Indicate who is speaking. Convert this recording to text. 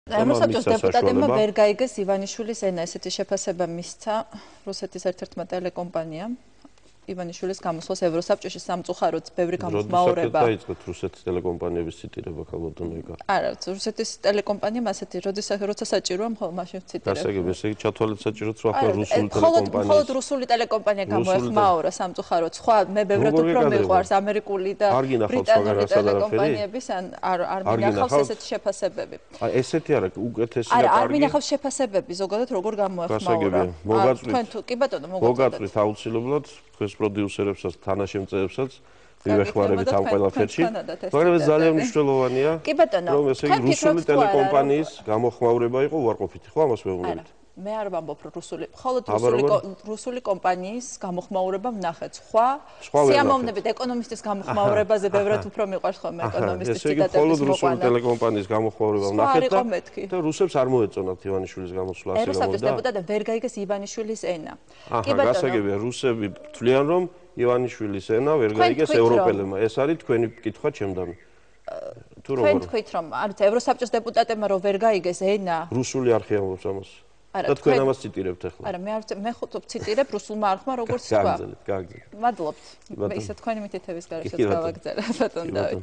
Speaker 1: ევროსაბჭოს დეპუტატებმა ვერ გაიგეს ივანიშვილის ენა, ესეთი შეფასება მისცა რუსეთის ერთ-ერთმა ტელეკომპანიამ. ივანიშვილის გამოსვლას ევროსაბჭოში სამწუხაროდ ბევრი გამოხმაურება.
Speaker 2: როდესაც დაიწყეთ რუსეთის ტელეკომპანიების ციტირება ქალბატონ ეკა?
Speaker 1: არა, რუსეთის ტელეკომპანიამ ასეთი, როცა საჭიროა, მხოლოდ მაშინ ციტირება.
Speaker 2: ასე იგი, ესე იგი ჩათვალეთ საჭიროც რა ახლა რუსული ტელეკომპანიის.
Speaker 1: მხოლოდ რუსული ტელეკომპანია გამოეხმაურა სამწუხაროდ. სხვა მე ბევრად უფრო მიყვარს ამერიკული და ბრიტანული ტელეკომპანიების არ მინახავს ესეთი შეფასებები.
Speaker 2: აი ესეთი არა, უკეთესი და
Speaker 1: კარგი.
Speaker 2: კარგი.
Speaker 1: არ მინახავს შეფასებები ზოგადად როგორ გამოეხმაურა.
Speaker 2: მოგაწვით აუცილებლად თქვენს პროდიუსერებსაც, თანაშემწეებსაც მივეხმარებით ამ ყველაფერში. მაგრამ ეს ძალიან მნიშვნელოვანია. რომ ესე იგი რუსული ტელეკომპანიის გამოხმაურება იყო უარყოფითი, ხო ამას ვეუბნებით?
Speaker 1: მე არ ვამბობ მხოლოდ რუსული კომპანიის გამოხმაურება ვნახეთ. სიამოვნებით ეკონომისტის გამოხმაურებაზე ბევრად უფრო მიყვარს ხოლმე ეკონომისტის ციტატების მოყვანა.
Speaker 2: მხოლოდ რუსული ტელეკომპანიის გამოხმაურება ვნახეთ და რუსებს არ მოეწონათ ივანიშვილის გამოსვლა ასე რომ
Speaker 1: ევროსაბჭოს დეპუტატებმა ვერ გაიგეს ივანიშვილის ენა.
Speaker 2: გასაგებია, რუსები თვლიან რომ ივანიშვილის ენა ვერ გაიგეს ევროპელებმა. ეს არის თქვენი კითხვა ჩემდან.
Speaker 1: თქვენ თქვით რომ არც ევროსაბჭოს დეპუტატებმა რომ ვერ გაიგეს ენა.
Speaker 2: რუსული არხი ამბობს ამას. და თქვენ ამას ციტირებთ ახლა.
Speaker 1: არა, მე ციტირებ რუსულმა არხმა როგორც თქვა.
Speaker 2: გაგზავნით.
Speaker 1: მადლობთ. ისე თქვენი მითითების გარეშეც გავაგზავნე ბატონ დავით.